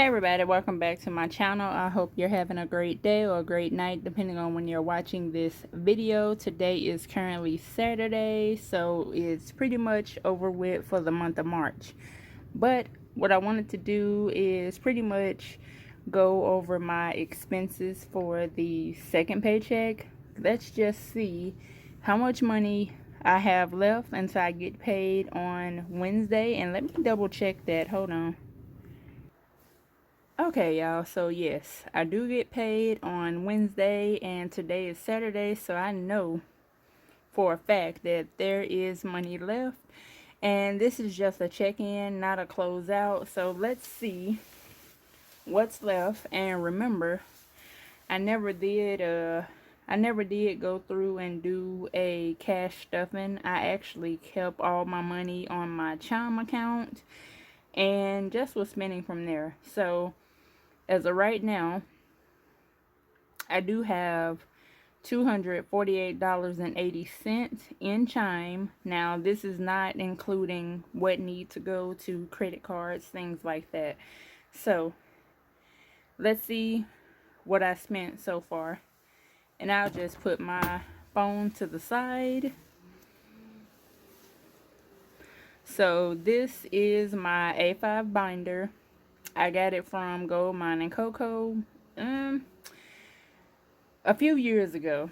Hey everybody, welcome back to my channel. I hope you're having a great day or a great night depending on when you're watching this video. Today is currently Saturday, so it's pretty much over with for the month of March. But what I wanted to do is pretty much go over my expenses for the second paycheck. Let's just see how much money I have left until I get paid on Wednesday, and let me double check that. Hold on. Okay, y'all, so yes, I do get paid on Wednesday, and today is Saturday, so I know for a fact that there is money left. And this is just a check-in, not a closeout. So let's see what's left. And remember, I never did go through and do a cash stuffing. I actually kept all my money on my Chime account and just was spending from there. So as of right now, I do have $248.80 in Chime. Now, this is not including what need to go to credit cards, things like that. So, let's see what I spent so far. And I'll just put my phone to the side. So, this is my A5 binder. I got it from Gold Mine & Cocoa a few years ago.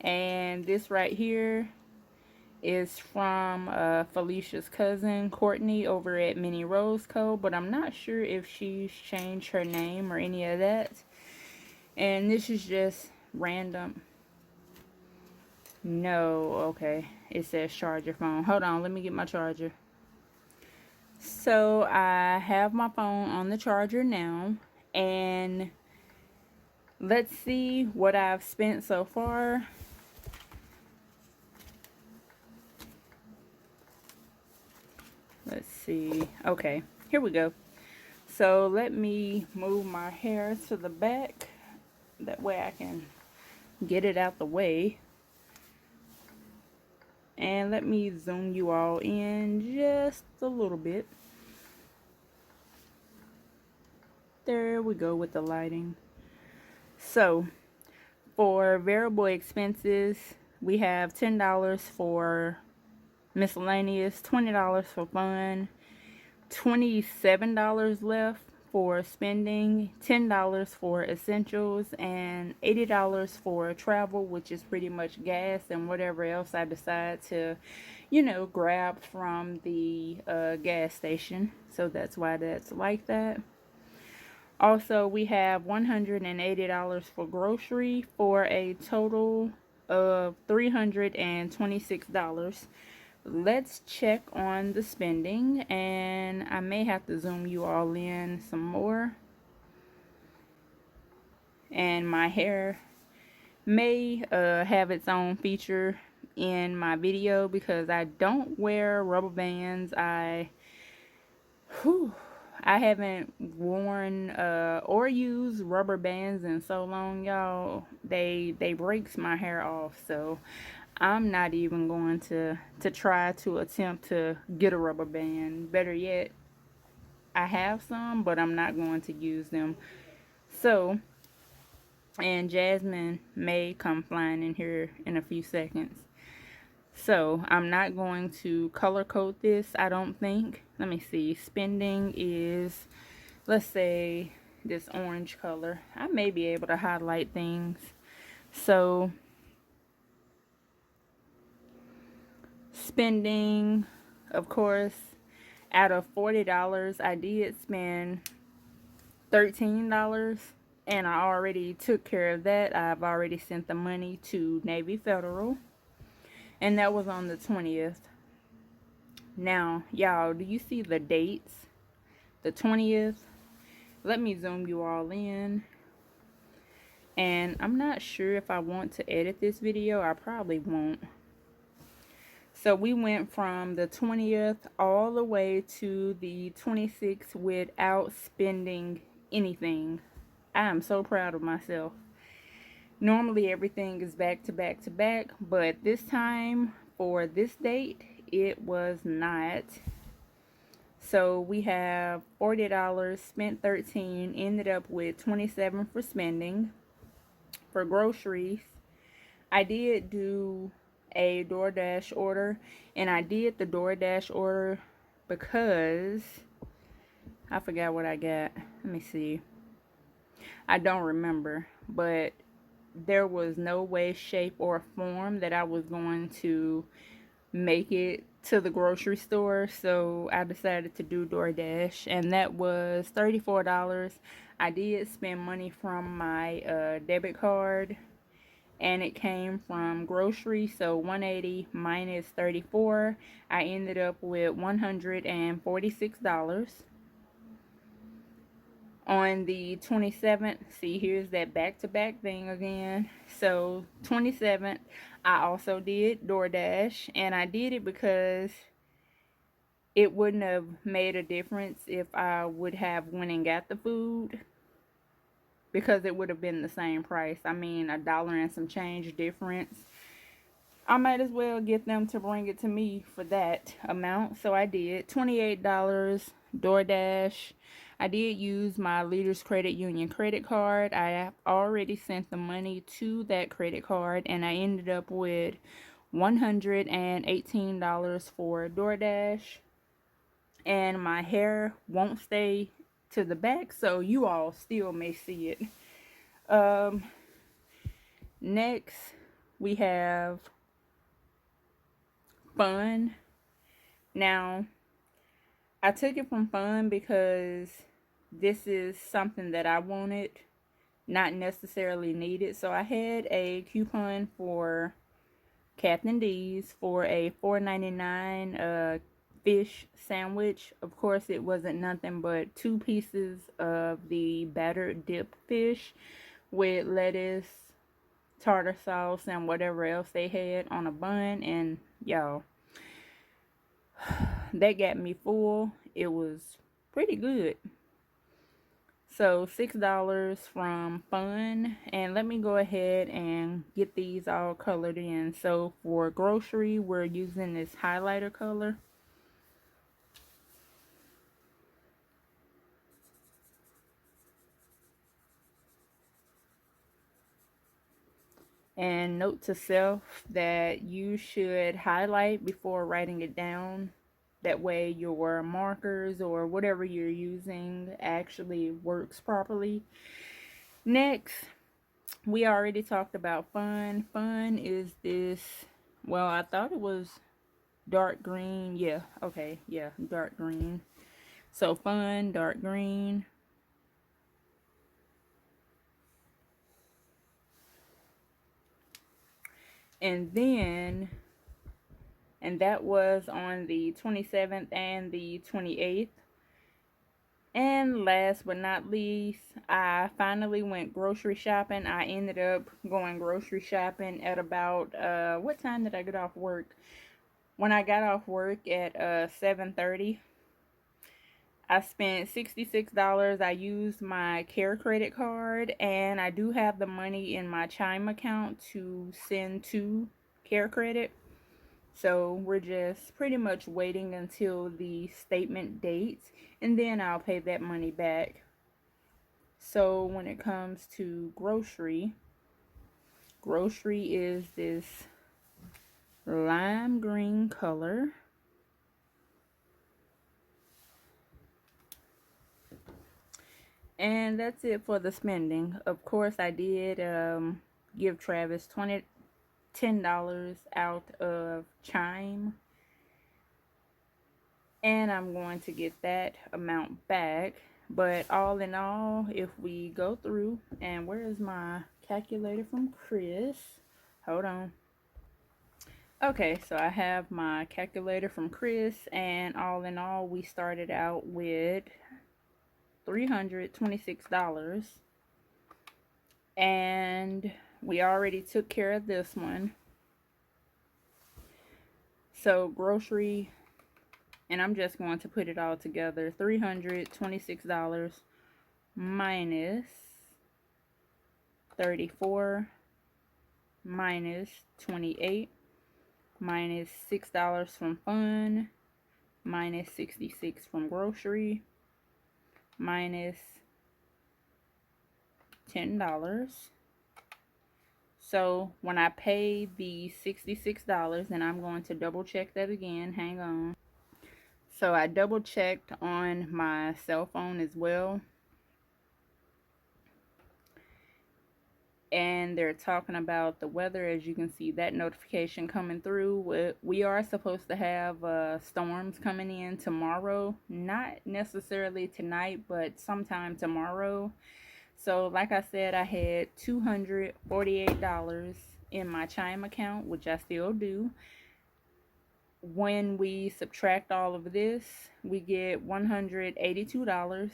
And this right here is from Felicia's cousin, Courtney, over at Mini Rose Co. But I'm not sure if she's changed her name or any of that. And this is just random. No, okay. It says charge your phone. Hold on, let me get my charger. So I have my phone on the charger now, and let's see what I've spent so far. Let's see. Okay, here we go. So let me move my hair to the back. That way I can get it out the way. And let me zoom you all in just a little bit. There we go with the lighting. So, for variable expenses, we have $10 for miscellaneous, $20 for fun, $27 left for spending, $10 for essentials, and $80 for travel, which is pretty much gas and whatever else I decide to, grab from the gas station. So that's why that's like that. Also, we have $180 for grocery for a total of $326. Let's check on the spending, and I may have to zoom you all in some more. And my hair may have its own feature in my video because I don't wear rubber bands. I haven't worn or used rubber bands in so long, y'all. They breaks my hair off, so I'm not even going to try to attempt to get a rubber band. Better yet, I have some, but I'm not going to use them. So, and Jasmine may come flying in here in a few seconds. So, I'm not going to color code this, I don't think. Let me see. Spending is, let's say, this orange color. I may be able to highlight things. So, spending, of course, out of $40, I did spend $13. And I already took care of that. I've already sent the money to Navy Federal. And that was on the 20th. Now, y'all, do you see the dates? The 20th. Let me zoom you all in. And I'm not sure if I want to edit this video. I probably won't. So we went from the 20th all the way to the 26th without spending anything. I am so proud of myself. Normally everything is back to back to back, but this time for this date it was not. So we have $40, spent 13, ended up with 27 for spending. For groceries, I did do a DoorDash order, and I did the DoorDash order because I forgot what I got. Let me see. I don't remember, but there was no way, shape, or form that I was going to make it to the grocery store, so I decided to do DoorDash, and that was $34. I did spend money from my debit card, and it came from grocery, so 180 minus 34, I ended up with $146. On the 27th, see, here's that back-to-back thing again. So 27th, I also did DoorDash, and I did it because it wouldn't have made a difference if I would have went and got the food, because it would have been the same price. I mean, $1 and some change difference. I might as well get them to bring it to me for that amount. So I did $28 DoorDash. I did use my Leaders Credit Union credit card. I have already sent the money to that credit card, and I ended up with $118 for DoorDash. And my hair won't stay to the back, so you all still may see it. Next, we have Fun. Now, I took it from Fun because this is something that I wanted, not necessarily needed. So I had a coupon for Captain D's for a $4.99 fish sandwich. Of course, it wasn't nothing but 2 pieces of the battered dip fish with lettuce, tartar sauce, and whatever else they had on a bun. And y'all, that got me full. It was pretty good. So $6 from Fun. And let me go ahead and get these all colored in. So for grocery, we're using this highlighter color. And note to self that you should highlight before writing it down. That way your markers or whatever you're using actually works properly. Next, we already talked about Fun. Fun is this, well, I thought it was dark green. Yeah, okay, yeah, dark green. So Fun, dark green. And then, and that was on the 27th and the 28th. And last but not least, I finally went grocery shopping. I ended up going grocery shopping at about, what time did I get off work? When I got off work at 7:30, I spent $66. I used my Care credit card, and I do have the money in my Chime account to send to Care credit. So we're just pretty much waiting until the statement dates, and then I'll pay that money back. So when it comes to grocery is this lime green color. And that's it for the spending. Of course, I did give Travis $10 out of Chime. And I'm going to get that amount back. But all in all, if we go through, and where is my calculator from Chris? Hold on. Okay, so I have my calculator from Chris, and all in all, we started out with $326. And we already took care of this one. So grocery, and I'm just going to put it all together, $326 minus 34 minus 28 minus $6 from Fun minus 66 from grocery, minus $10. So when I pay the $66, and I'm going to double check that again, hang on. So I double checked on my cell phone as well, and they're talking about the weather. As you can see, that notification coming through. We are supposed to have storms coming in tomorrow, not necessarily tonight, but sometime tomorrow. So like I said, I had $248 in my Chime account, which I still do. When we subtract all of this, we get $182,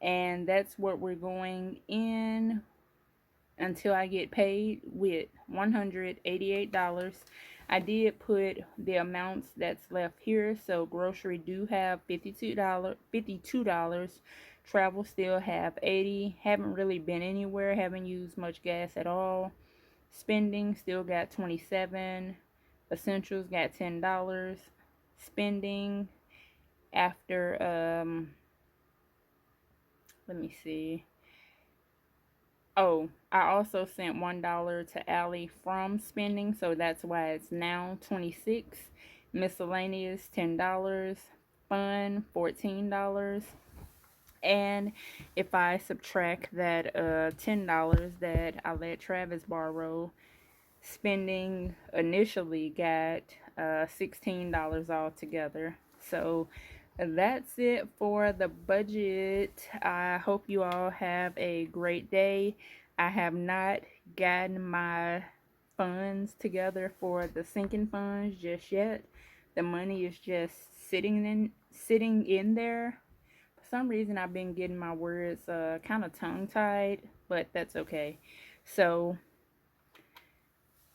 and that's what we're going in until I get paid with, $188. I did put the amounts that's left here. So grocery do have $52. Travel still have $80. Haven't really been anywhere, haven't used much gas at all. Spending still got $27. Essentials got $10. Spending after let me see. Oh, I also sent $1 to Allie from spending, so that's why it's now 26. Miscellaneous $10. Fun $14. And if I subtract that $10 that I let Travis borrow, spending initially got $16 altogether. So that's it for the budget. I hope you all have a great day. I have not gotten my funds together for the sinking funds just yet. The money is just sitting in there. For some reason I've been getting my words kind of tongue tied, but that's okay. So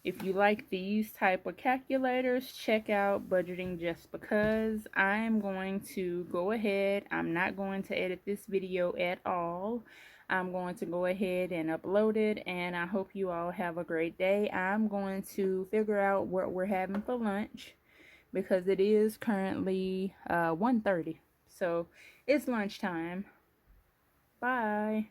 if you like these type of calculators, check out Budgeting Just Because. I'm going to go ahead. I'm not going to edit this video at all. I'm going to go ahead and upload it, and I hope you all have a great day. I'm going to figure out what we're having for lunch because it is currently 1:30. So it's lunchtime. Bye.